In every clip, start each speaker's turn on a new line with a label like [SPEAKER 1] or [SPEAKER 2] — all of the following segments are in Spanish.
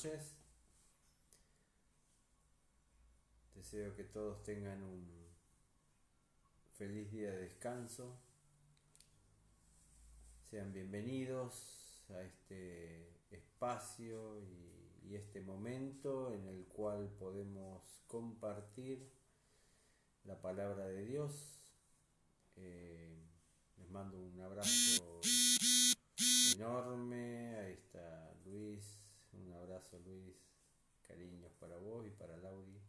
[SPEAKER 1] noches. Deseo que todos tengan un feliz día de descanso. Sean bienvenidos a este espacio y este momento en el cual podemos compartir la palabra de Dios. Les mando un abrazo enorme. Ahí está Luis. Un abrazo, Luis. Cariños para vos y para Lauri.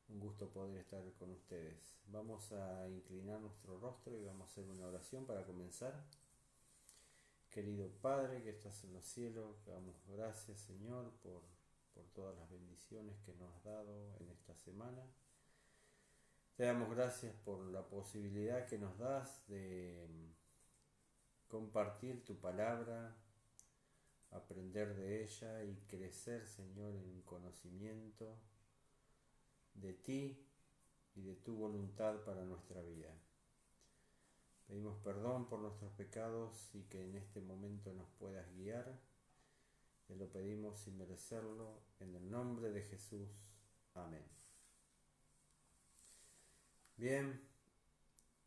[SPEAKER 1] Un gusto poder estar con ustedes. Vamos a inclinar nuestro rostro y vamos a hacer una oración para comenzar. Querido Padre que estás en los cielos, te damos gracias, Señor, por todas las bendiciones que nos has dado en esta semana. Te damos gracias por la posibilidad que nos das de compartir tu palabra, aprender de ella y crecer, Señor, en conocimiento de ti y de tu voluntad para nuestra vida. Pedimos perdón por nuestros pecados y que en este momento nos puedas guiar. Te lo pedimos sin merecerlo, en el nombre de Jesús. Amén. Bien,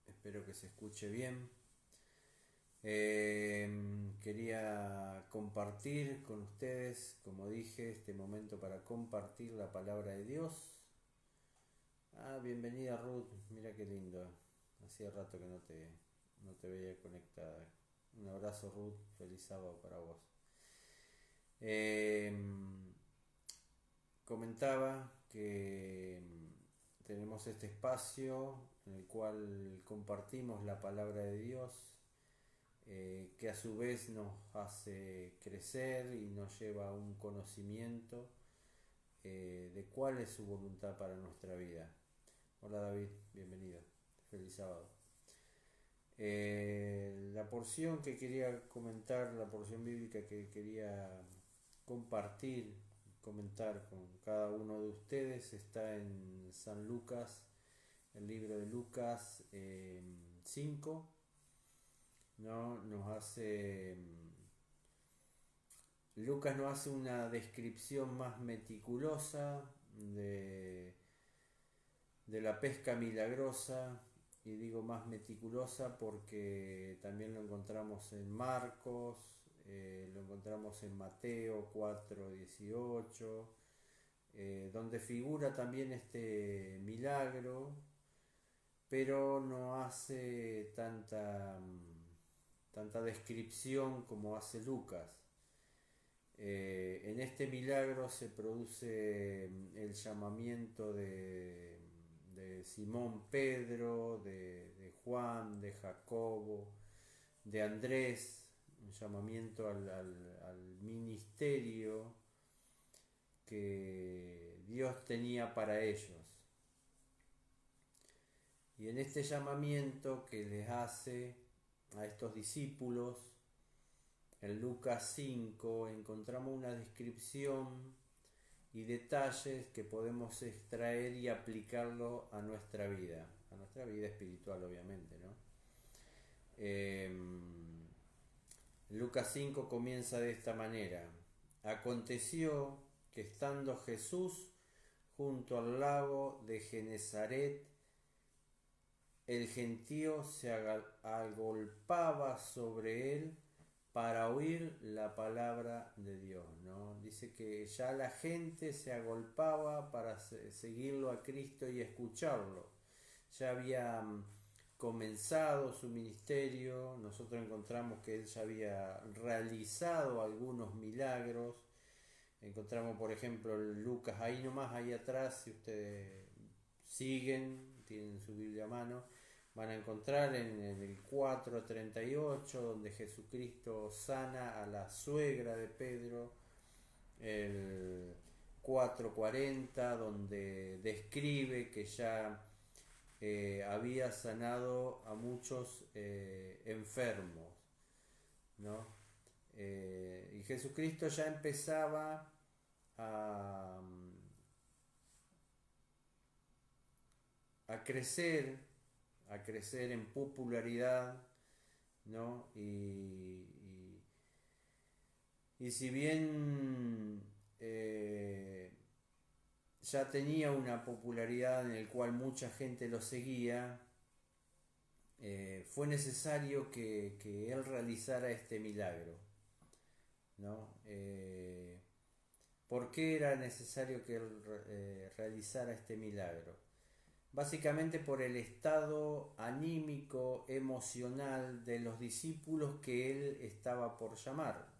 [SPEAKER 1] espero que se escuche bien. Quería compartir con ustedes, como dije, este momento para compartir la palabra de Dios. Bienvenida Ruth, mira qué lindo. Hacía rato que no te veía conectada. Un abrazo Ruth, feliz sábado para vos. Comentaba que tenemos este espacio en el cual compartimos la palabra de Dios, que a su vez nos hace crecer y nos lleva a un conocimiento de cuál es su voluntad para nuestra vida. Hola David, bienvenido, feliz sábado. La porción que quería comentar, la porción bíblica que quería compartir, comentar con cada uno de ustedes, está en San Lucas, el libro de Lucas 5, ¿no? Lucas nos hace una descripción más meticulosa de la pesca milagrosa, y digo más meticulosa porque también lo encontramos en Marcos, lo encontramos en Mateo 4:18, donde figura también este milagro, pero no hace tanta descripción como hace Lucas. En este milagro se produce el llamamiento de Simón Pedro, de Juan, de Jacobo, de Andrés, un llamamiento al ministerio que Dios tenía para ellos. Y en este llamamiento que les hace a estos discípulos, en Lucas 5 encontramos una descripción y detalles que podemos extraer y aplicarlo a nuestra vida espiritual, obviamente, ¿no? Lucas 5 comienza de esta manera: aconteció que estando Jesús junto al lago de Genezaret, el gentío se agolpaba sobre él para oír la palabra de Dios, ¿no? Dice que ya la gente se agolpaba para seguirlo a Cristo y escucharlo. Ya había comenzado su ministerio. Nosotros encontramos que él ya había realizado algunos milagros. Encontramos, por ejemplo, Lucas ahí nomás, ahí atrás, si ustedes siguen, tienen su Biblia a mano, van a encontrar en el 4:38 donde Jesucristo sana a la suegra de Pedro, el 4:40 donde describe que ya había sanado a muchos enfermos, ¿no? Y Jesucristo ya empezaba a crecer en popularidad, ¿no? Y Y si bien ya tenía una popularidad en el cual mucha gente lo seguía, fue necesario que él realizara este milagro, ¿no? ¿Por qué era necesario que él realizara este milagro? Básicamente por el estado anímico, emocional de los discípulos que él estaba por llamar.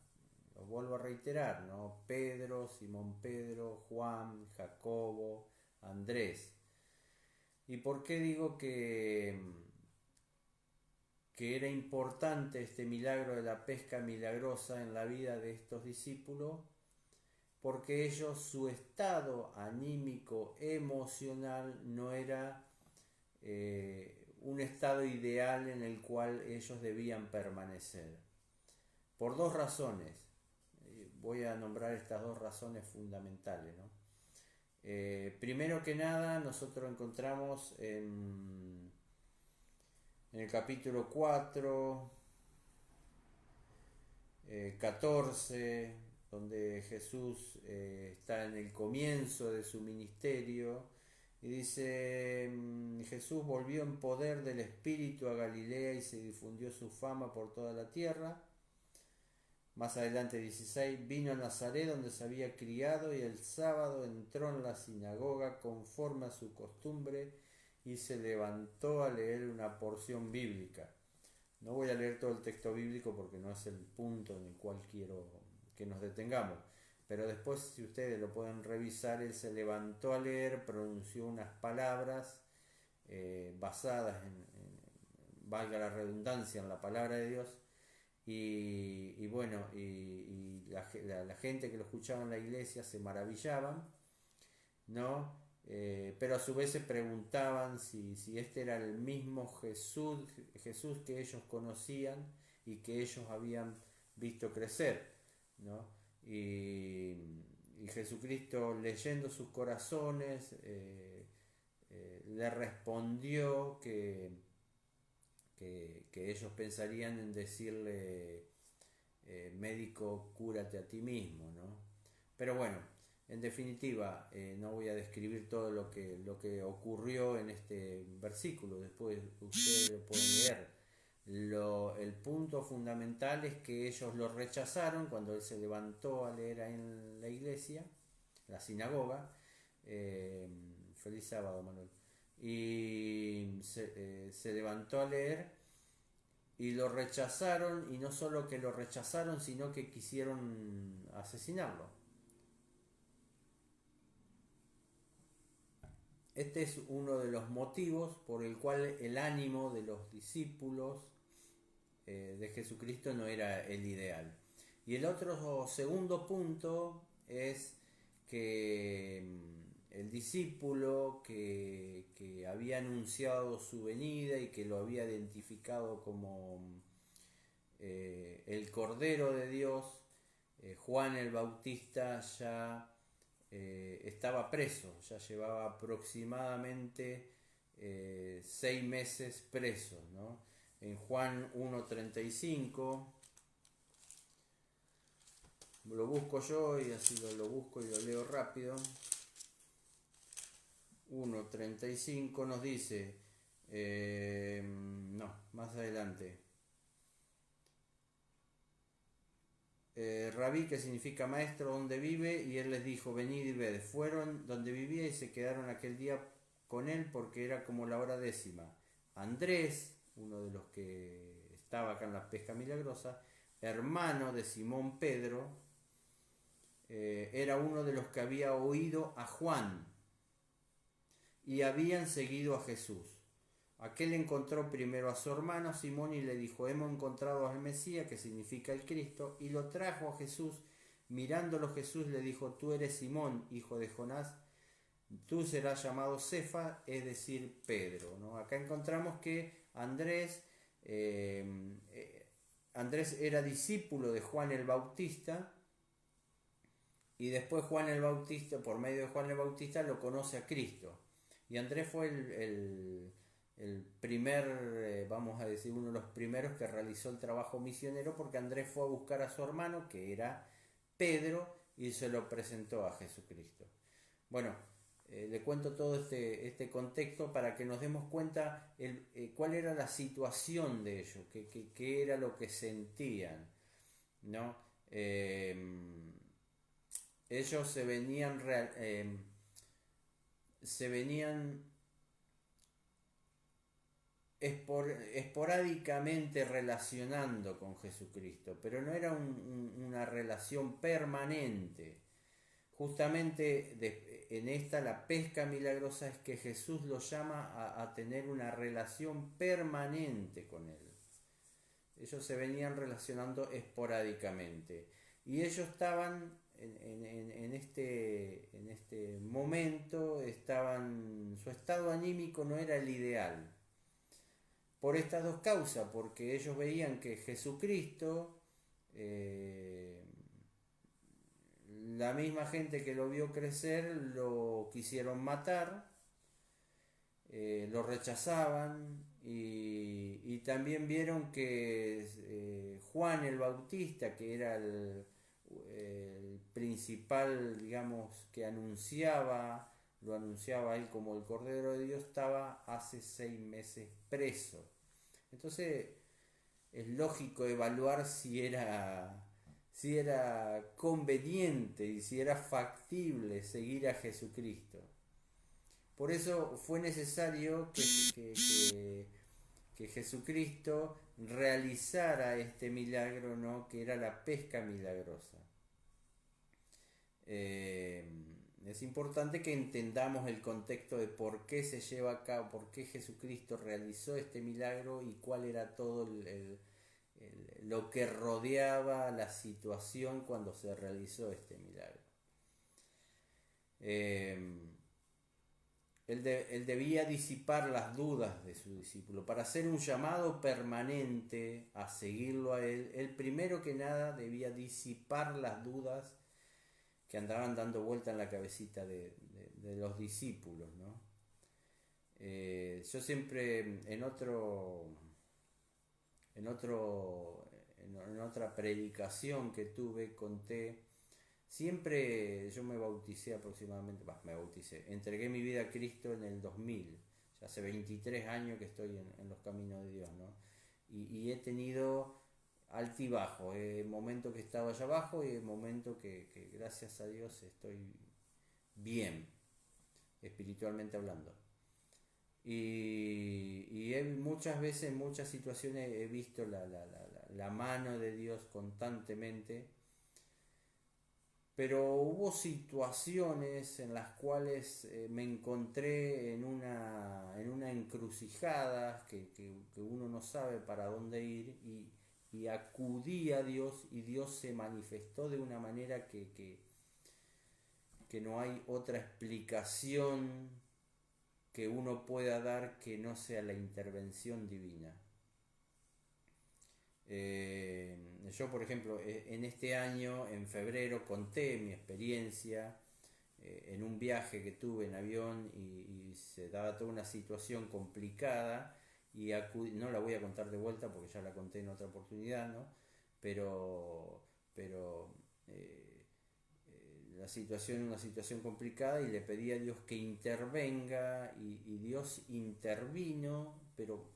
[SPEAKER 1] Lo vuelvo a reiterar, ¿no? Pedro, Simón Pedro, Juan, Jacobo, Andrés. ¿Y por qué digo que era importante este milagro de la pesca milagrosa en la vida de estos discípulos? Porque ellos, su estado anímico, emocional, no era un estado ideal en el cual ellos debían permanecer. Por dos razones. Voy a nombrar estas dos razones fundamentales, ¿no? Primero que nada, nosotros encontramos en el capítulo 4, 14, donde Jesús está en el comienzo de su ministerio, y dice, Jesús volvió en poder del Espíritu a Galilea y se difundió su fama por toda la tierra. Más adelante 16, vino a Nazaret donde se había criado y el sábado entró en la sinagoga conforme a su costumbre y se levantó a leer una porción bíblica. No voy a leer todo el texto bíblico porque no es el punto en el cual quiero que nos detengamos. Pero después, si ustedes lo pueden revisar, él se levantó a leer, pronunció unas palabras basadas valga la redundancia, en la palabra de Dios. Y bueno, la gente que lo escuchaba en la iglesia se maravillaban, ¿no? Pero a su vez se preguntaban si este era el mismo Jesús que ellos conocían y que ellos habían visto crecer, ¿no? Y Jesucristo, leyendo sus corazones, le respondió que ellos pensarían en decirle, médico, cúrate a ti mismo, ¿no? Pero bueno, en definitiva, no voy a describir todo lo que ocurrió en este versículo, después ustedes lo pueden leer. El punto fundamental es que ellos lo rechazaron cuando él se levantó a leer en la iglesia, la sinagoga. Feliz sábado, Manuel. Y se levantó a leer y lo rechazaron, y no solo que lo rechazaron, sino que quisieron asesinarlo. Este es uno de los motivos por el cual el ánimo de los discípulos de Jesucristo no era el ideal. Y el otro segundo punto es que el discípulo que había anunciado su venida y que lo había identificado como el Cordero de Dios, Juan el Bautista, ya estaba preso, ya llevaba aproximadamente 6 meses preso, ¿no? En Juan 1:35, lo busco yo y así lo busco y lo leo rápido. 1:35 nos dice, no, más adelante, Rabí, que significa maestro, ¿dónde vive? Y él les dijo, venid y ved. Fueron donde vivía y se quedaron aquel día con él porque era como la hora 10. Andrés, uno de los que estaba acá en la pesca milagrosa, hermano de Simón Pedro, era uno de los que había oído a Juan y habían seguido a Jesús. Aquel encontró primero a su hermano Simón y le dijo, hemos encontrado al Mesías, que significa el Cristo, y lo trajo a Jesús. Mirándolo Jesús le dijo, tú eres Simón, hijo de Jonás, tú serás llamado Cefa, es decir, Pedro, ¿no? Acá encontramos que Andrés era discípulo de Juan el Bautista, y después Juan el Bautista, por medio de Juan el Bautista, lo conoce a Cristo. Y Andrés fue el primer, vamos a decir, uno de los primeros que realizó el trabajo misionero, porque Andrés fue a buscar a su hermano, que era Pedro y se lo presentó a Jesucristo. Bueno, le cuento todo este contexto para que nos demos cuenta cuál era la situación de ellos, qué era lo que sentían, ¿no? Ellos se venían esporádicamente relacionando con Jesucristo, pero no era una relación permanente. Justamente en esta la pesca milagrosa es que Jesús los llama a tener una relación permanente con Él. Ellos se venían relacionando esporádicamente y ellos estaban en este momento, su estado anímico no era el ideal. Por estas dos causas, porque ellos veían que Jesucristo, la misma gente que lo vio crecer, lo quisieron matar, lo rechazaban y también vieron que Juan el Bautista, que era el principal, digamos, que lo anunciaba él como el Cordero de Dios, estaba hace 6 meses preso. Entonces es lógico evaluar si era conveniente y si era factible seguir a Jesucristo. Por eso fue necesario que Jesucristo realizara este milagro, ¿no? Que era la pesca milagrosa. Es importante que entendamos el contexto de por qué se lleva a cabo, por qué Jesucristo realizó este milagro y cuál era todo lo que rodeaba la situación cuando se realizó este milagro. Él debía disipar las dudas de su discípulo. Para hacer un llamado permanente a seguirlo a él primero que nada debía disipar las dudas que andaban dando vuelta en la cabecita de los discípulos, ¿no? Yo siempre en otra predicación que tuve conté, siempre yo me bauticé aproximadamente, entregué mi vida a Cristo en el 2000, ya hace 23 años que estoy en los caminos de Dios, ¿no? Y he tenido altibajo, momentos que estaba allá abajo y momentos que gracias a Dios estoy bien, espiritualmente hablando. Y muchas veces, en muchas situaciones he visto la mano de Dios constantemente, pero hubo situaciones en las cuales me encontré en una encrucijada que uno no sabe para dónde ir y acudí a Dios y Dios se manifestó de una manera que no hay otra explicación que uno pueda dar que no sea la intervención divina. Yo, por ejemplo, en este año, en febrero, conté mi experiencia en un viaje que tuve en avión y se daba toda una situación complicada y no la voy a contar de vuelta porque ya la conté en otra oportunidad, ¿no? Pero la situación, una situación complicada y le pedí a Dios que intervenga y Dios intervino, pero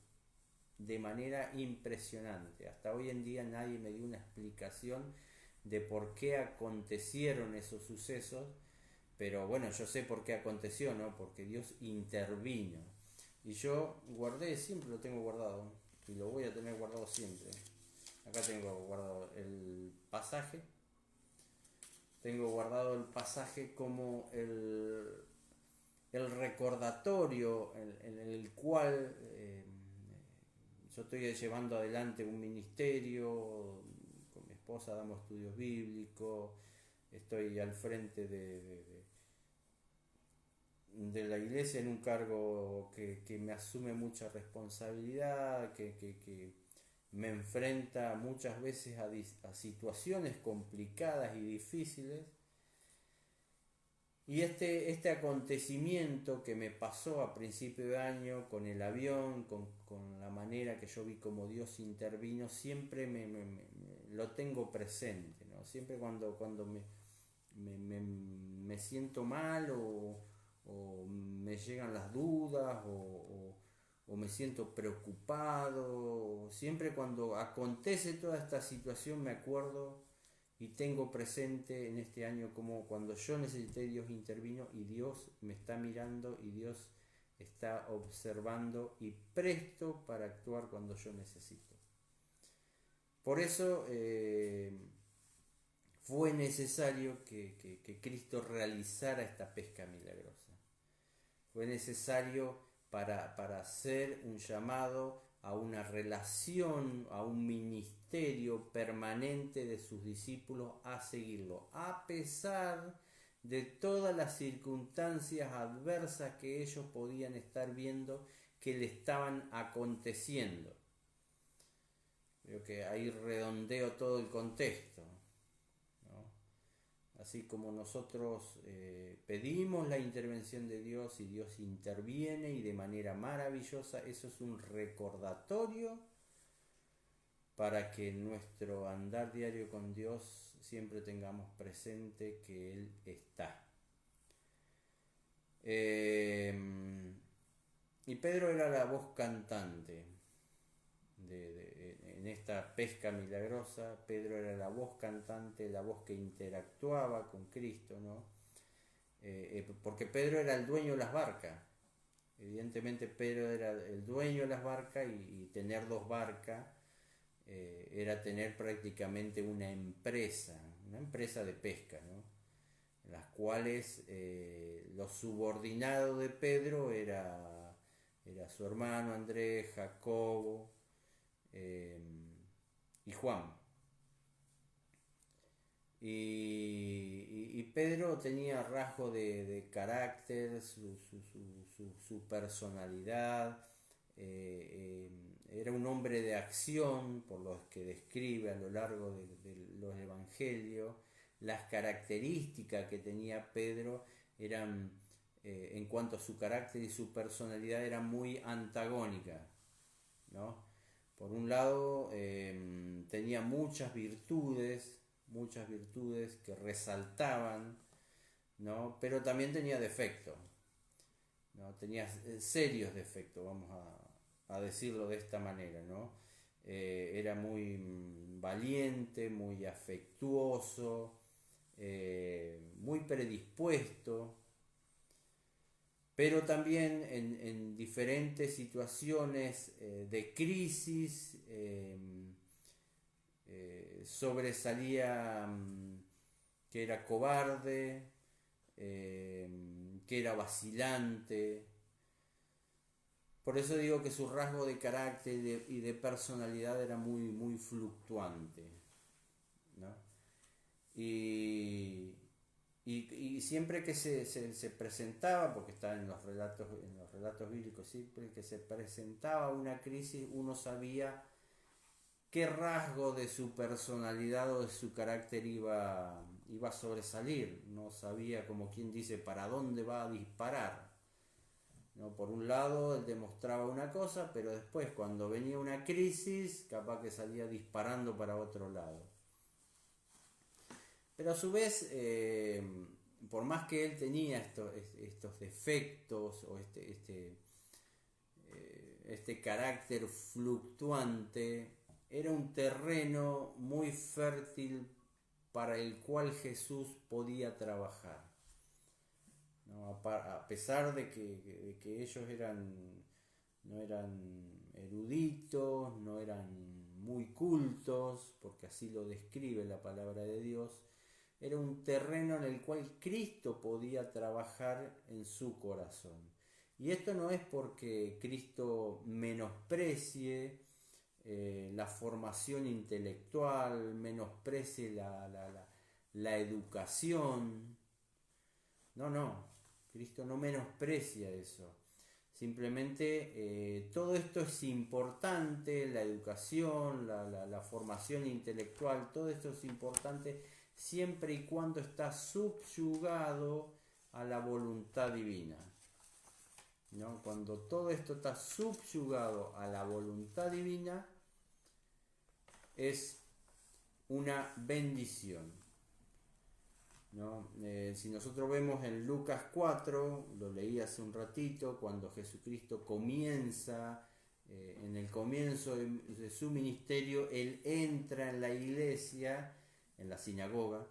[SPEAKER 1] de manera impresionante. Hasta hoy en día nadie me dio una explicación de por qué acontecieron esos sucesos, pero bueno, yo sé por qué aconteció, ¿no? Porque Dios intervino. Y yo guardé, siempre lo tengo guardado, y lo voy a tener guardado siempre. Acá tengo guardado el pasaje. Tengo guardado el pasaje como el recordatorio en el cual yo estoy llevando adelante un ministerio, con mi esposa damos estudios bíblicos, estoy al frente de la iglesia en un cargo que me asume mucha responsabilidad, que me enfrenta muchas veces a situaciones complicadas y difíciles. Y este acontecimiento que me pasó a principio de año con el avión, con la manera que yo vi como Dios intervino, siempre lo tengo presente, ¿no? Siempre cuando me siento mal o me llegan las dudas o me siento preocupado, siempre cuando acontece toda esta situación me acuerdo y tengo presente en este año como cuando yo necesité, Dios intervino y Dios me está mirando y Dios está observando y presto para actuar cuando yo necesito. Por eso fue necesario que Cristo realizara esta pesca milagrosa. Fue necesario para hacer un llamado a una relación, a un ministerio permanente de sus discípulos a seguirlo, a pesar de todas las circunstancias adversas que ellos podían estar viendo que le estaban aconteciendo. Creo que ahí redondeo todo el contexto, ¿no? Así como nosotros pedimos la intervención de Dios y Dios interviene y de manera maravillosa, eso es un recordatorio para que en nuestro andar diario con Dios siempre tengamos presente que Él está. Y Pedro era la voz cantante en esta pesca milagrosa. Pedro era la voz cantante, la voz que interactuaba con Cristo, ¿no? Porque Pedro era el dueño de las barcas. Evidentemente Pedro era el dueño de las barcas y tener dos barcas era tener prácticamente una empresa de pesca, ¿no? En las cuales los subordinados de Pedro era su hermano Andrés, Jacobo y Juan. Y Pedro tenía rasgos de carácter, su personalidad, era un hombre de acción, por los que describe a lo largo de los evangelios. Las características que tenía Pedro eran, en cuanto a su carácter y su personalidad, eran muy antagónicas, ¿no? Por un lado, tenía muchas virtudes que resaltaban, ¿no? Pero también tenía defectos, ¿no? Tenía serios defectos, vamos a decirlo de esta manera, ¿no? Era muy valiente, muy afectuoso, muy predispuesto, pero también en diferentes situaciones de crisis sobresalía que era cobarde, que era vacilante. Por eso digo que su rasgo de carácter y de personalidad era muy fluctuante, ¿no? Y siempre que se presentaba, porque está en los relatos bíblicos, siempre que se presentaba una crisis, uno sabía qué rasgo de su personalidad o de su carácter iba a sobresalir. No sabía, como quien dice, para dónde va a disparar, ¿no? Por un lado él demostraba una cosa, pero después cuando venía una crisis, capaz que salía disparando para otro lado. Pero a su vez, por más que él tenía estos defectos o este carácter fluctuante, era un terreno muy fértil para el cual Jesús podía trabajar, ¿no? A pesar de que ellos no eran eruditos, no eran muy cultos, porque así lo describe la palabra de Dios, era un terreno en el cual Cristo podía trabajar en su corazón. Y esto no es porque Cristo menosprecie la formación intelectual, menosprecie la educación. No, Cristo no menosprecia eso. Simplemente todo esto es importante, la educación, la formación intelectual, todo esto es importante siempre y cuando está subyugado a la voluntad divina, ¿no? Cuando todo esto está subyugado a la voluntad divina, es una bendición, ¿no? Si nosotros vemos en Lucas 4, lo leí hace un ratito, cuando Jesucristo comienza, en el comienzo de su ministerio, Él entra en la iglesia, en la sinagoga,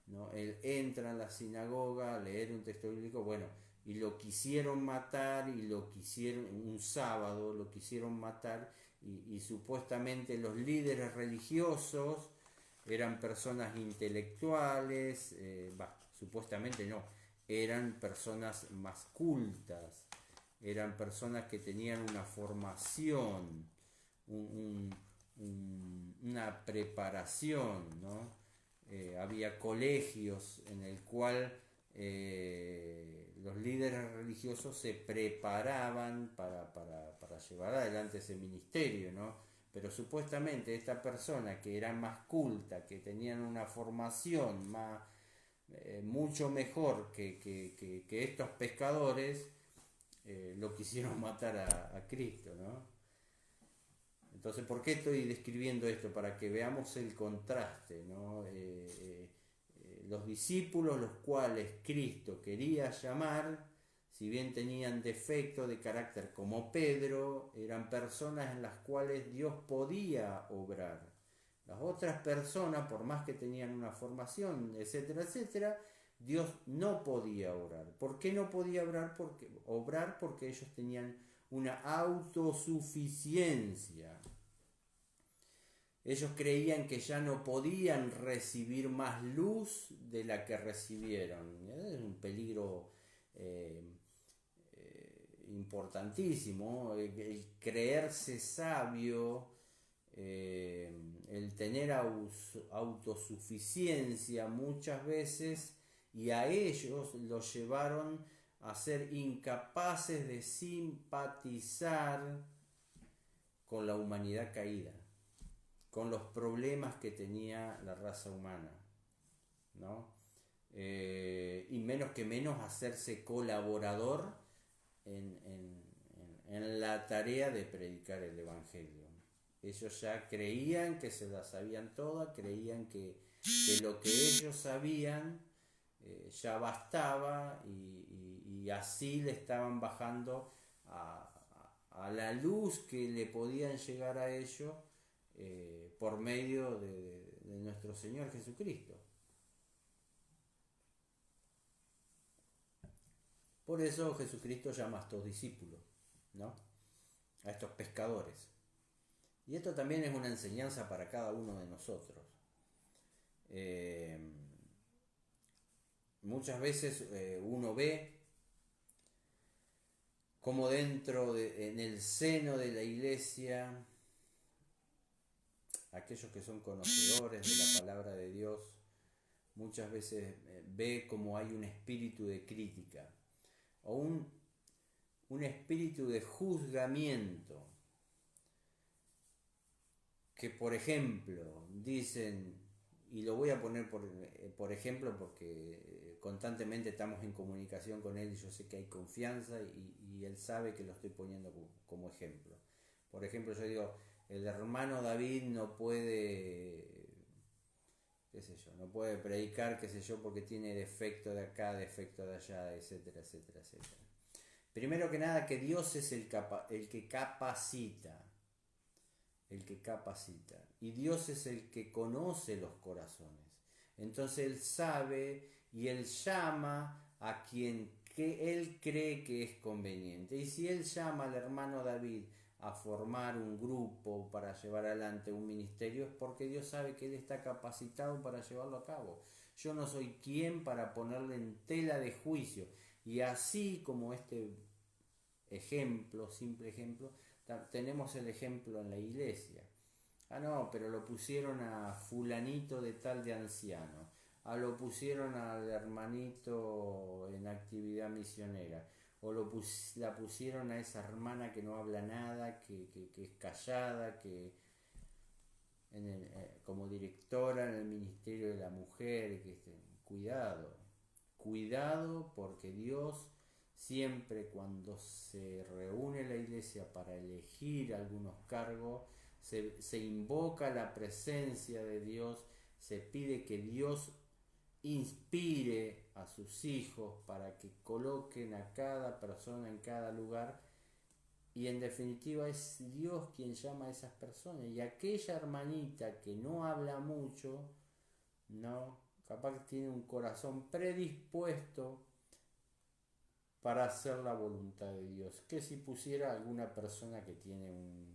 [SPEAKER 1] ¿no? Él entra en la sinagoga a leer un texto bíblico, bueno, y lo quisieron matar, y lo quisieron, un sábado lo quisieron matar, y supuestamente los líderes religiosos eran personas intelectuales, supuestamente no, eran personas más cultas, eran personas que tenían una formación, una preparación, ¿no? Había colegios en el cual los líderes religiosos se preparaban para llevar adelante ese ministerio, ¿no? Pero supuestamente esta persona que era más culta, que tenían una formación más, mucho mejor que estos pescadores, lo quisieron matar a Cristo, ¿no? Entonces, ¿por qué estoy describiendo esto? Para que veamos el contraste, ¿no? Los discípulos, los cuales Cristo quería llamar, si bien tenían defecto de carácter como Pedro, eran personas en las cuales Dios podía obrar. Las otras personas, por más que tenían una formación, etcétera, etcétera, Dios no podía obrar. ¿Por qué no podía obrar? Porque ellos tenían una autosuficiencia. Ellos creían que ya no podían recibir más luz de la que recibieron. Es un peligro importantísimo, el creerse sabio, el tener autosuficiencia muchas veces, y a ellos los llevaron a ser incapaces de simpatizar con la humanidad caída, con los problemas que tenía la raza humana, ¿no? Y menos que menos hacerse colaborador en la tarea de predicar el Evangelio. Ellos ya creían que se la sabían todas, creían que lo que ellos sabían ya bastaba, y así le estaban bajando a la luz que le podían llegar a ellos por medio de nuestro Señor Jesucristo. Por eso Jesucristo llama a estos discípulos, ¿no? A estos pescadores. Y esto también es una enseñanza para cada uno de nosotros. Muchas veces uno ve como en el seno de la iglesia, aquellos que son conocedores de la palabra de Dios, muchas veces ve como hay un espíritu de crítica o un espíritu de juzgamiento, que por ejemplo dicen, y lo voy a poner por ejemplo porque constantemente estamos en comunicación con él y yo sé que hay confianza, y él sabe que lo estoy poniendo como ejemplo. Por ejemplo, yo digo, el hermano David no puede, qué sé yo, no puede predicar, qué sé yo, porque tiene defecto de acá, defecto de allá, etcétera, etcétera, etcétera. Primero que nada, que Dios es el que capacita, y Dios es el que conoce los corazones. Entonces Él sabe y Él llama a quien que Él cree que es conveniente. Y si Él llama al hermano David a formar un grupo para llevar adelante un ministerio, es porque Dios sabe que Él está capacitado para llevarlo a cabo. Yo no soy quien para ponerle en tela de juicio. Y así como este ejemplo, simple ejemplo, tenemos el ejemplo en la iglesia. Ah, no, pero lo pusieron a fulanito de tal de anciano. Ah, lo pusieron al hermanito en actividad misionera. O la pusieron a esa hermana que no habla nada, que es callada, que como directora en el Ministerio de la Mujer. Cuidado, cuidado, porque Dios siempre, cuando se reúne la iglesia para elegir algunos cargos, se invoca la presencia de Dios se pide que Dios inspire a sus hijos para que coloquen a cada persona en cada lugar, y en definitiva es Dios quien llama a esas personas. Y aquella hermanita que no habla mucho, no, capaz que tiene un corazón predispuesto para hacer la voluntad de Dios, que si pusiera alguna persona que tiene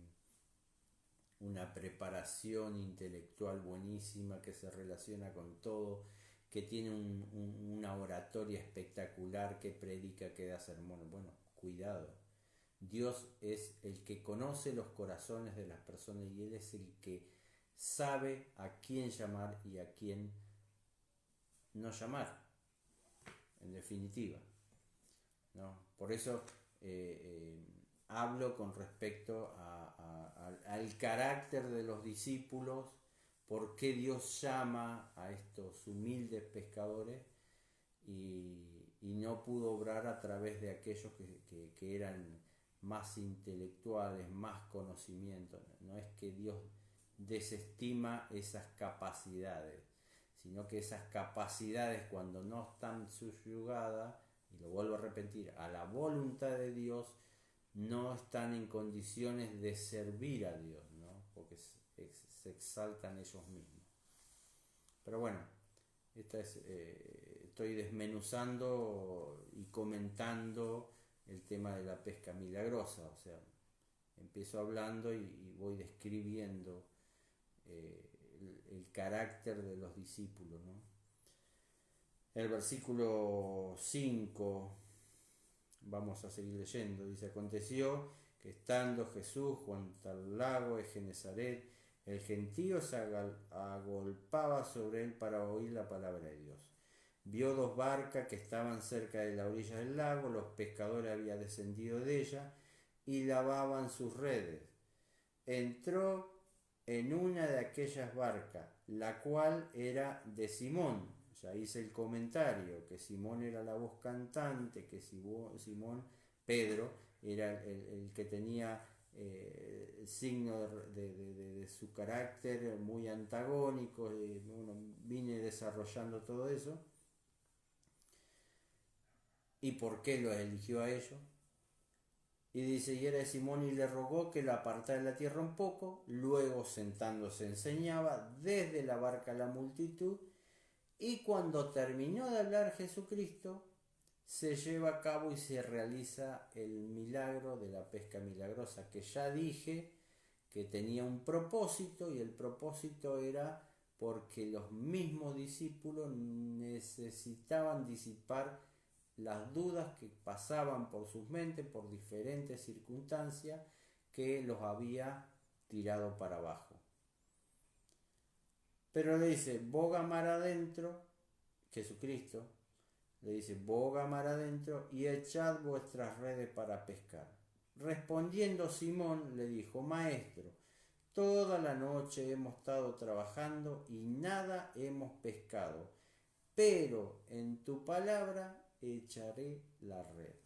[SPEAKER 1] una preparación intelectual buenísima, que se relaciona con todo, que tiene una oratoria espectacular, que predica, que da sermones. Bueno, cuidado. Dios es el que conoce los corazones de las personas, y Él es el que sabe a quién llamar y a quién no llamar, en definitiva, ¿no? Por eso hablo con respecto al carácter de los discípulos, por qué Dios llama a estos humildes pescadores y no pudo obrar a través de aquellos que eran más intelectuales, más conocimiento. No es que Dios desestima esas capacidades, sino que esas capacidades, cuando no están subyugadas, y lo vuelvo a repetir, a la voluntad de Dios, no están en condiciones de servir a Dios, ¿no? Porque se exaltan ellos mismos. Pero bueno, estoy desmenuzando y comentando el tema de la pesca milagrosa, o sea, empiezo hablando y voy describiendo el carácter de los discípulos, ¿no? El versículo 5, vamos a seguir leyendo, dice: aconteció que estando Jesús junto al lago de Genesaret, el gentío se agolpaba sobre él para oír la palabra de Dios. Vio dos barcas que estaban cerca de la orilla del lago, los pescadores habían descendido de ella y lavaban sus redes. Entró en una de aquellas barcas, la cual era de Simón. Ya hice el comentario, que Simón era la voz cantante, que Simón, Pedro, era el que tenía signo de su carácter muy antagónico. Bueno, vine desarrollando todo eso. ¿Y por qué lo eligió a ellos? Y dice: y era de Simón, y le rogó que lo apartara de la tierra un poco. Luego, sentándose, enseñaba desde la barca a la multitud. Y cuando terminó de hablar Jesucristo, se lleva a cabo y se realiza el milagro de la pesca milagrosa, que ya dije que tenía un propósito, y el propósito era porque los mismos discípulos necesitaban disipar las dudas que pasaban por sus mentes por diferentes circunstancias que los había tirado para abajo. Pero le dice: boga mar adentro, Jesucristo le dice: boga mar adentro y echad vuestras redes para pescar. Respondiendo Simón le dijo: Maestro, toda la noche hemos estado trabajando y nada hemos pescado, pero en tu palabra echaré la red.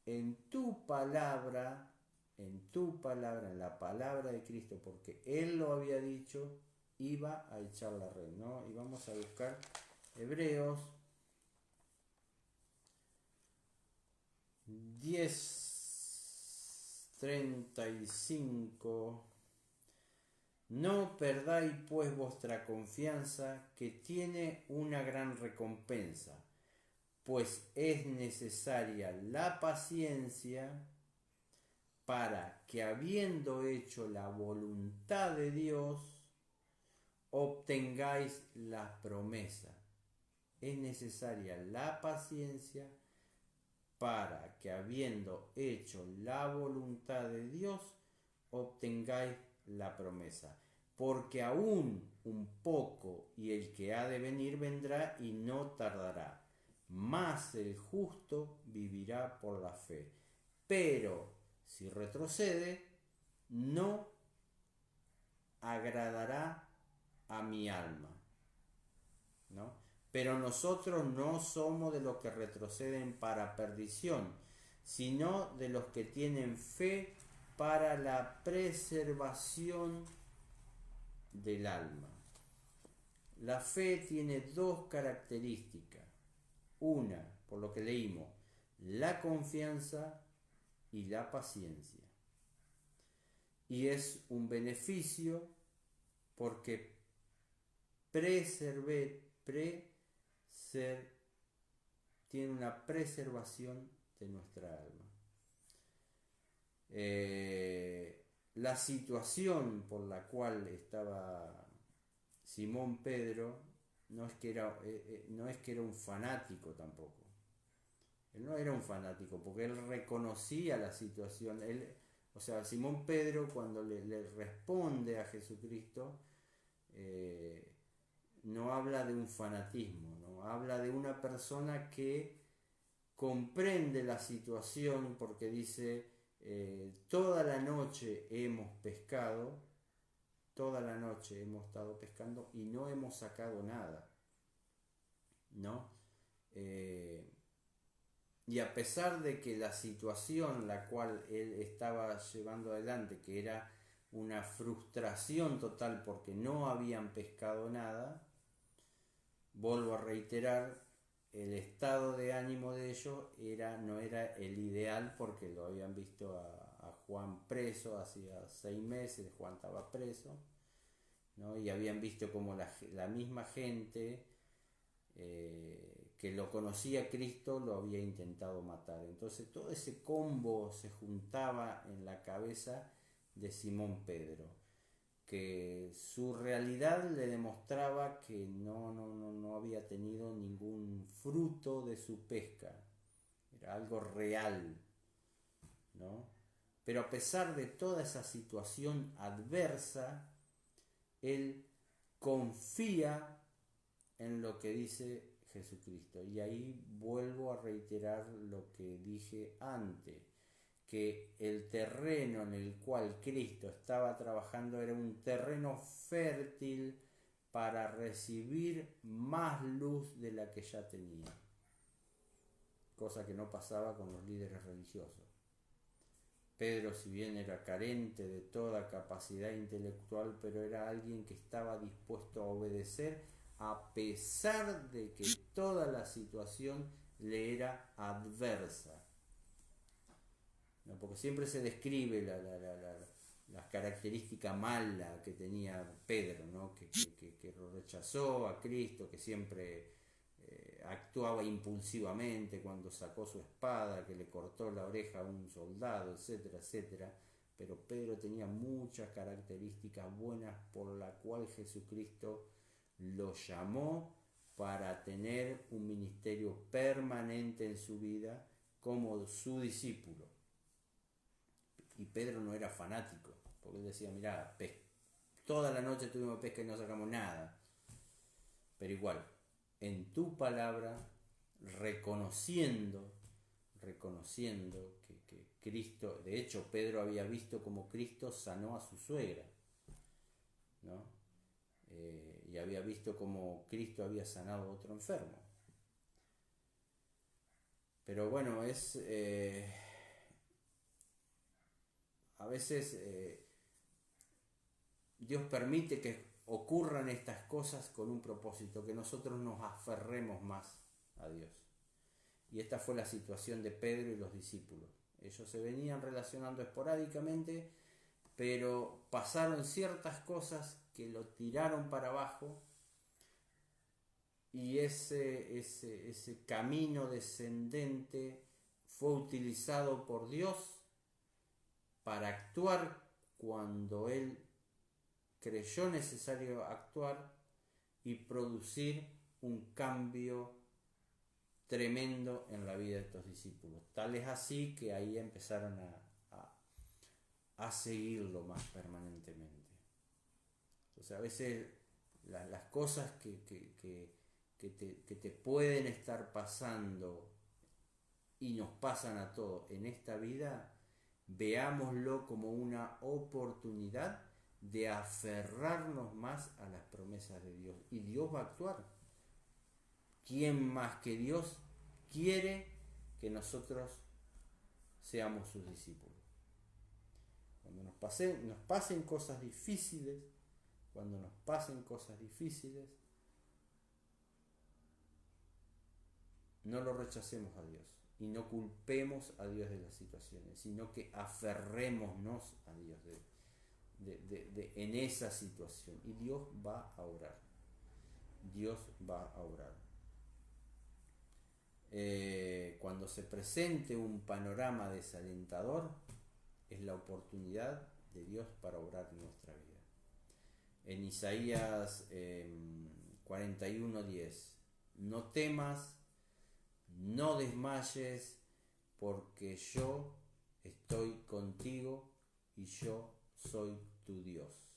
[SPEAKER 1] En tu palabra, en la palabra de Cristo, porque Él lo había dicho, iba a echar la red, ¿no? Y vamos a buscar Hebreos 10:35. No perdáis pues vuestra confianza, que tiene una gran recompensa, pues es necesaria la paciencia para que, habiendo hecho la voluntad de Dios, obtengáis la promesa. Es necesaria la paciencia para que, habiendo hecho la voluntad de Dios, obtengáis la promesa. Porque aún un poco, y el que ha de venir vendrá y no tardará. Mas el justo vivirá por la fe. Pero si retrocede, no agradará a mi alma, ¿no? Pero nosotros no somos de los que retroceden para perdición, sino de los que tienen fe para la preservación del alma. la fe tiene dos características. Una, por lo que leímos, la confianza y la paciencia. Y es un beneficio porque tiene una preservación de nuestra alma. La situación por la cual estaba Simón Pedro no es que era un fanático tampoco. Él no era un fanático porque él reconocía la situación. O sea, Simón Pedro cuando le responde a Jesucristo, no habla de un fanatismo, ¿no? Habla de una persona que comprende la situación porque dice, toda la noche hemos pescado, toda la noche hemos estado pescando y no hemos sacado nada, ¿no? Y a pesar de que la situación la cual él estaba llevando adelante, que era una frustración total porque no habían pescado nada, vuelvo a reiterar, el estado de ánimo de ellos no era el ideal porque lo habían visto a Juan preso, hacía 6 meses Juan estaba preso, ¿no? Y habían visto como la misma gente que lo conocía a Cristo lo había intentado matar. Entonces todo ese combo se juntaba en la cabeza de Simón Pedro, que su realidad le demostraba que no había tenido ningún fruto de su pesca, era algo real, ¿no? Pero a pesar de toda esa situación adversa, él confía en lo que dice Jesucristo. Y ahí vuelvo a reiterar lo que dije antes, que el terreno en el cual Cristo estaba trabajando era un terreno fértil para recibir más luz de la que ya tenía, cosa que no pasaba con los líderes religiosos. Pedro, si bien era carente de toda capacidad intelectual, pero era alguien que estaba dispuesto a obedecer a pesar de que toda la situación le era adversa, ¿no? Porque siempre se describe las características malas que tenía Pedro, ¿no? que rechazó a Cristo, que siempre actuaba impulsivamente cuando sacó su espada, que le cortó la oreja a un soldado, etcétera, etcétera. Pero Pedro tenía muchas características buenas por la cual Jesucristo lo llamó para tener un ministerio permanente en su vida como su discípulo. Y Pedro no era fanático, porque él decía, mirá, toda la noche tuvimos pesca y no sacamos nada. Pero igual, en tu palabra, reconociendo que Cristo, de hecho Pedro había visto como Cristo sanó a su suegra, ¿no? Y había visto como Cristo había sanado a otro enfermo. Pero bueno, a veces Dios permite que ocurran estas cosas con un propósito, que nosotros nos aferremos más a Dios. Y esta fue la situación de Pedro y los discípulos. Ellos se venían relacionando esporádicamente, pero pasaron ciertas cosas que lo tiraron para abajo, y ese camino descendente fue utilizado por Dios para actuar cuando Él creyó necesario actuar y producir un cambio tremendo en la vida de estos discípulos. Tal es así que ahí empezaron a seguirlo más permanentemente. Entonces a veces las cosas que te pueden estar pasando y nos pasan a todos en esta vida, veámoslo como una oportunidad de aferrarnos más a las promesas de Dios. Y Dios va a actuar. ¿Quién más que Dios quiere que nosotros seamos sus discípulos? Cuando nos pasen cosas difíciles, no lo rechacemos a Dios y no culpemos a Dios de las situaciones, sino que aferrémonos a Dios en esa situación. Y Dios va a orar. Dios va a orar. Cuando se presente un panorama desalentador, es la oportunidad de Dios para obrar en nuestra vida. En Isaías 41:10, no temas, no desmayes, porque yo estoy contigo y yo soy tu Dios.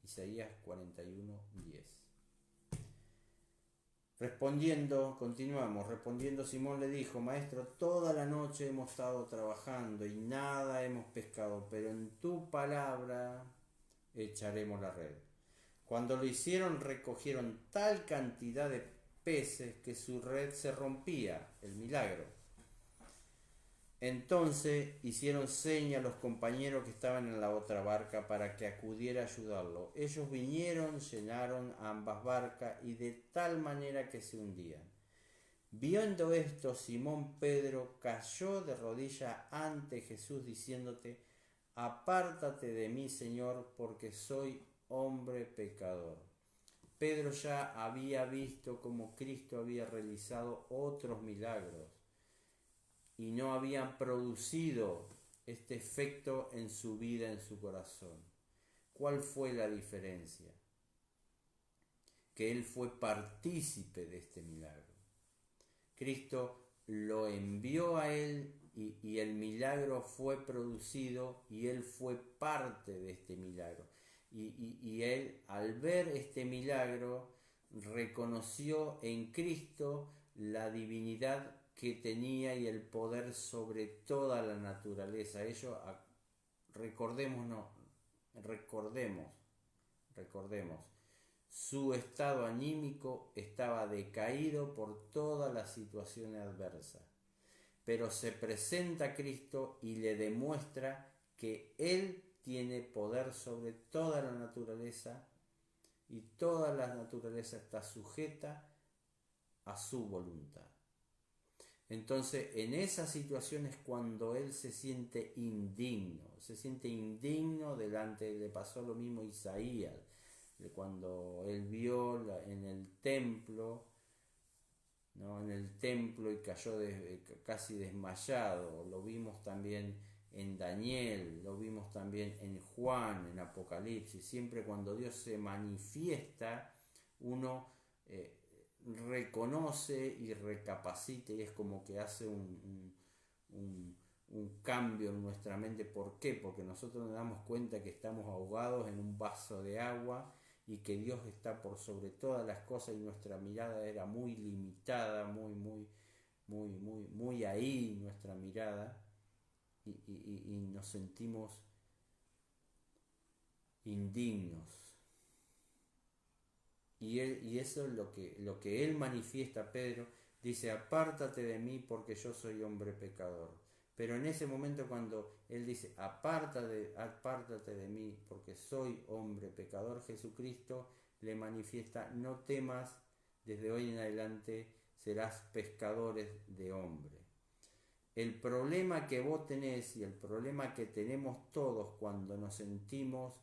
[SPEAKER 1] Isaías 41:10. Respondiendo Simón le dijo, Maestro, toda la noche hemos estado trabajando y nada hemos pescado, pero en tu palabra echaremos la red. Cuando lo hicieron, recogieron tal cantidad de peces que su red se rompía, el milagro. Entonces hicieron seña a los compañeros que estaban en la otra barca para que acudiera a ayudarlo. Ellos vinieron, llenaron ambas barcas y de tal manera que se hundían. Viendo esto, Simón Pedro cayó de rodillas ante Jesús diciéndote, apártate de mí, Señor, porque soy hombre pecador. Pedro ya había visto cómo Cristo había realizado otros milagros y no habían producido este efecto en su vida, en su corazón. ¿Cuál fue la diferencia? Que él fue partícipe de este milagro. Cristo lo envió a él y el milagro fue producido y él fue parte de este milagro. Y él, al ver este milagro, reconoció en Cristo la divinidad que tenía y el poder sobre toda la naturaleza. Recordemos, su estado anímico estaba decaído por todas las situaciones adversas, pero se presenta Cristo y le demuestra que Él tiene poder sobre toda la naturaleza y toda la naturaleza está sujeta a su voluntad. Entonces, en esas situaciones cuando él se siente indigno delante, le pasó lo mismo a Isaías, cuando él vio en el templo, ¿no? En el templo y cayó casi desmayado. Lo vimos también en Daniel, lo vimos también en Juan, en Apocalipsis. Siempre cuando Dios se manifiesta, uno reconoce y recapacita y es como que hace un cambio en nuestra mente. ¿Por qué? Porque nosotros nos damos cuenta que estamos ahogados en un vaso de agua y que Dios está por sobre todas las cosas y nuestra mirada era muy limitada, muy ahí nuestra mirada y nos sentimos indignos. Y eso es lo que él manifiesta a Pedro. Dice, apártate de mí porque yo soy hombre pecador. Pero en ese momento cuando él dice, apártate de mí porque soy hombre pecador, Jesucristo le manifiesta, no temas, desde hoy en adelante serás pescadores de hombres. El problema que vos tenés y el problema que tenemos todos cuando nos sentimos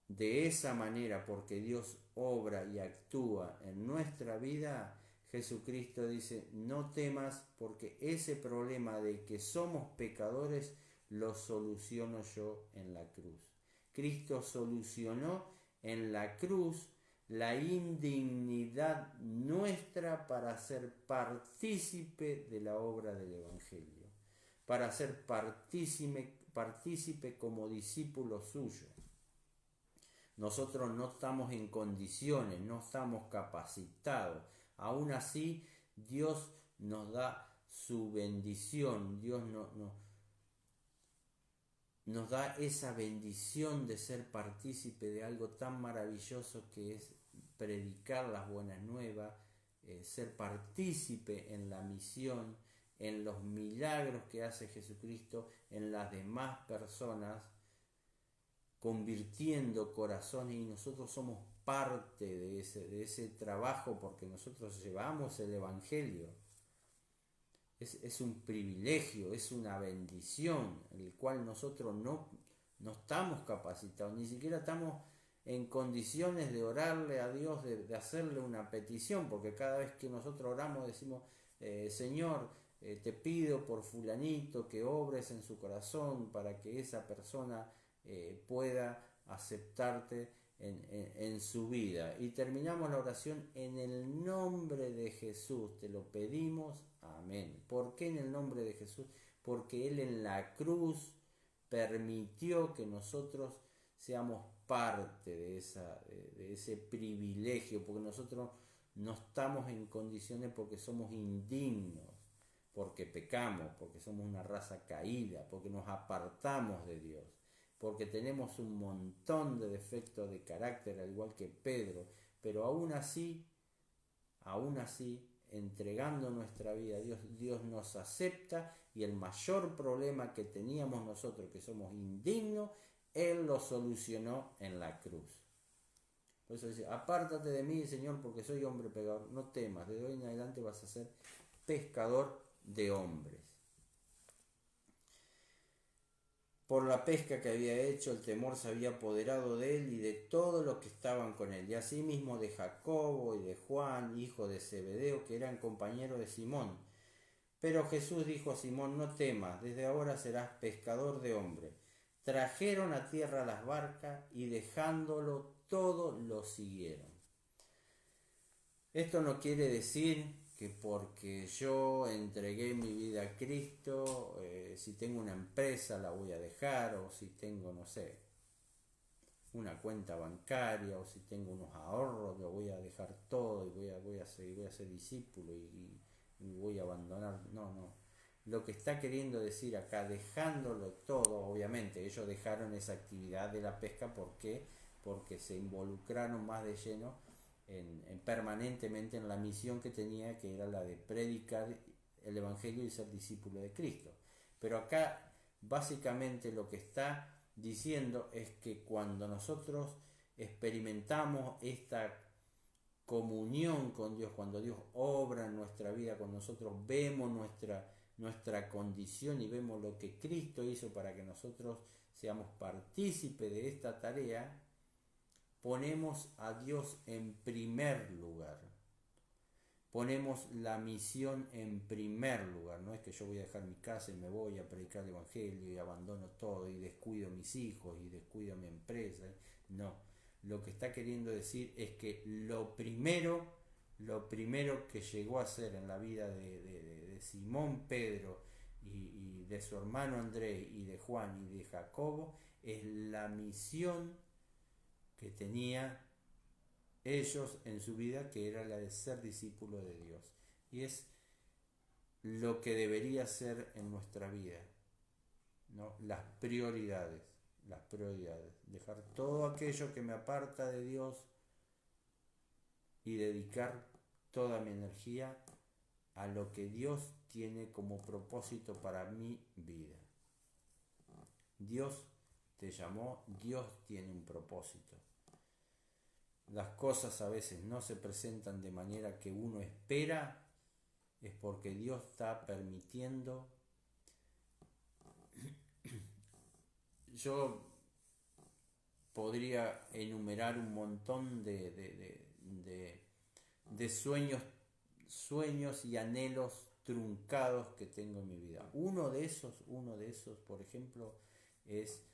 [SPEAKER 1] de esa manera, porque Dios obra y actúa en nuestra vida, Jesucristo dice, no temas porque ese problema de que somos pecadores lo soluciono yo en la cruz. Cristo solucionó en la cruz la indignidad nuestra para ser partícipe de la obra del Evangelio, para ser partícipe como discípulo suyo. Nosotros no estamos en condiciones, no estamos capacitados. Aún así, Dios nos da su bendición. Dios nos da esa bendición de ser partícipe de algo tan maravilloso que es predicar las buenas nuevas, ser partícipe en la misión, en los milagros que hace Jesucristo en las demás personas. convirtiendo corazones, y nosotros somos parte de ese trabajo porque nosotros llevamos el Evangelio. Es un privilegio, es una bendición, el cual nosotros no estamos capacitados, ni siquiera estamos en condiciones de orarle a Dios, de hacerle una petición, porque cada vez que nosotros oramos decimos, Señor, te pido por fulanito que obres en su corazón para que esa persona pueda aceptarte en su vida. Y terminamos la oración en el nombre de Jesús, te lo pedimos, amén. ¿Por qué en el nombre de Jesús? Porque Él en la cruz permitió que nosotros seamos parte de ese privilegio, porque nosotros no estamos en condiciones porque somos indignos, porque pecamos, porque somos una raza caída, porque nos apartamos de Dios, porque tenemos un montón de defectos de carácter, al igual que Pedro, pero aún así, entregando nuestra vida a Dios, Dios nos acepta, y el mayor problema que teníamos nosotros, que somos indignos, Él lo solucionó en la cruz. Por eso dice, apártate de mí, Señor, porque soy hombre pecador. No temas, de hoy en adelante vas a ser pescador de hombres. Por la pesca que había hecho, el temor se había apoderado de él y de todos los que estaban con él, y asimismo de Jacobo y de Juan, hijo de Zebedeo, que eran compañeros de Simón. Pero Jesús dijo a Simón, no temas, desde ahora serás pescador de hombres. Trajeron a tierra las barcas y dejándolo todo lo siguieron. Esto no quiere decir que porque yo entregué mi vida a Cristo, si tengo una empresa la voy a dejar, o si tengo, no sé, una cuenta bancaria, o si tengo unos ahorros, lo voy a dejar todo y voy a ser discípulo y voy a abandonar. No. Lo que está queriendo decir acá, dejándolo todo, obviamente ellos dejaron esa actividad de la pesca porque se involucraron más de lleno permanentemente en la misión que tenía, que era la de predicar el Evangelio y ser discípulo de Cristo. Pero acá básicamente lo que está diciendo es que cuando nosotros experimentamos esta comunión con Dios, cuando Dios obra en nuestra vida, cuando nosotros vemos nuestra condición y vemos lo que Cristo hizo para que nosotros seamos partícipes de esta tarea, ponemos a Dios en primer lugar. Ponemos la misión en primer lugar. No es que yo voy a dejar mi casa y me voy a predicar el Evangelio y abandono todo y descuido a mis hijos y descuido a mi empresa. No. Lo que está queriendo decir es que lo primero que llegó a ser en la vida de Simón Pedro y de su hermano Andrés y de Juan y de Jacobo es la misión que tenía ellos en su vida, que era la de ser discípulo de Dios. Y es lo que debería ser en nuestra vida, ¿no? Las prioridades. Dejar todo aquello que me aparta de Dios y dedicar toda mi energía a lo que Dios tiene como propósito para mi vida. Dios te llamó, Dios tiene un propósito. Las cosas a veces no se presentan de manera que uno espera, es porque Dios está permitiendo. Yo podría enumerar un montón de sueños y anhelos truncados que tengo en mi vida. Uno de esos, por ejemplo, es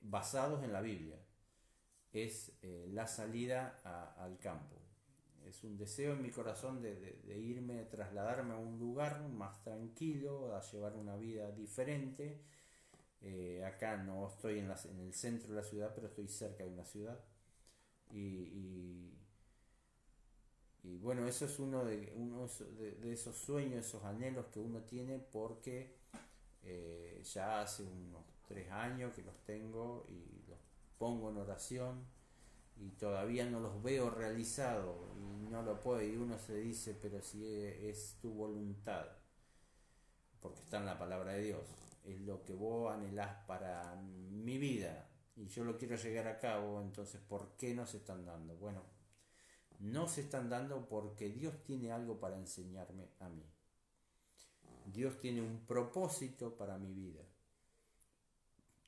[SPEAKER 1] basados en la Biblia. Es la salida al campo. Es un deseo en mi corazón de irme, trasladarme a un lugar más tranquilo, a llevar una vida diferente. Acá no estoy en el centro de la ciudad, pero estoy cerca de una ciudad. Y bueno, eso es uno de esos sueños, esos anhelos que uno tiene, porque ya hace unos 3 años que los tengo y los pongo en oración y todavía no los veo realizados y no lo puedo, y uno se dice, pero si es tu voluntad, porque está en la palabra de Dios, es lo que vos anhelás para mi vida, y yo lo quiero llegar a cabo, entonces ¿por qué no se están dando? Bueno, no se están dando porque Dios tiene algo para enseñarme a mí. Dios tiene un propósito para mi vida.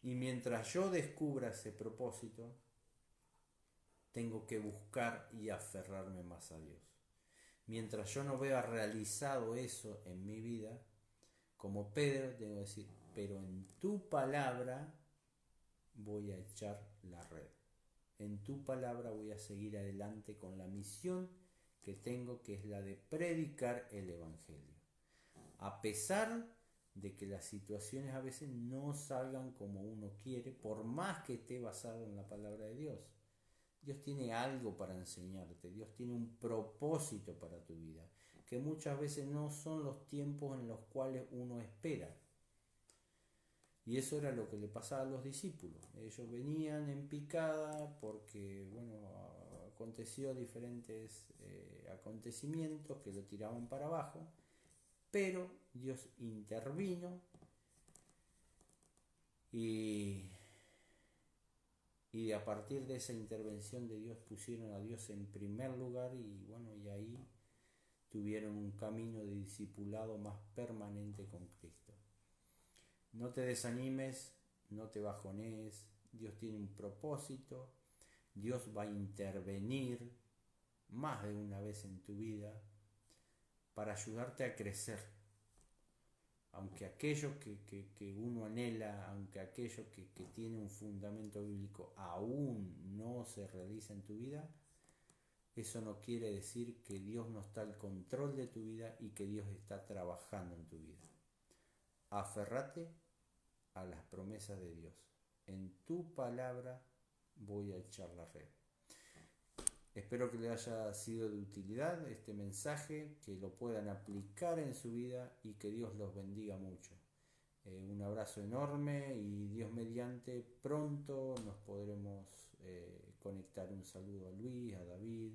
[SPEAKER 1] Y mientras yo descubra ese propósito, tengo que buscar y aferrarme más a Dios. Mientras yo no vea realizado eso en mi vida, como Pedro, tengo que decir, pero en tu palabra voy a echar la red. En tu palabra voy a seguir adelante con la misión que tengo, que es la de predicar el Evangelio. A pesar de que las situaciones a veces no salgan como uno quiere, por más que esté basado en la palabra de Dios. Dios tiene algo para enseñarte, Dios tiene un propósito para tu vida, que muchas veces no son los tiempos en los cuales uno espera. Y eso era lo que le pasaba a los discípulos. Ellos venían en picada porque, aconteció diferentes acontecimientos que lo tiraban para abajo, pero Dios intervino y a partir de esa intervención de Dios pusieron a Dios en primer lugar y ahí tuvieron un camino de discipulado más permanente con Cristo. No te desanimes, no te bajonees, Dios tiene un propósito, Dios va a intervenir más de una vez en tu vida para ayudarte a crecer. Aunque aquello que uno anhela, aunque aquello que tiene un fundamento bíblico aún no se realiza en tu vida, eso no quiere decir que Dios no está al control de tu vida y que Dios está trabajando en tu vida. Aferrate a las promesas de Dios. En tu palabra voy a echar la red. Espero que les haya sido de utilidad este mensaje, que lo puedan aplicar en su vida y que Dios los bendiga mucho. Un abrazo enorme y Dios mediante pronto nos podremos conectar. Un saludo a Luis, a David,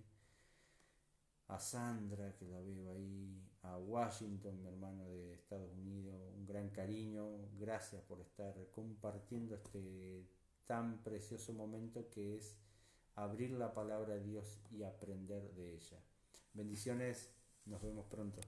[SPEAKER 1] a Sandra, que la veo ahí, a Washington, mi hermano de Estados Unidos, un gran cariño, gracias por estar compartiendo este tan precioso momento que es abrir la palabra de Dios y aprender de ella. Bendiciones, nos vemos pronto.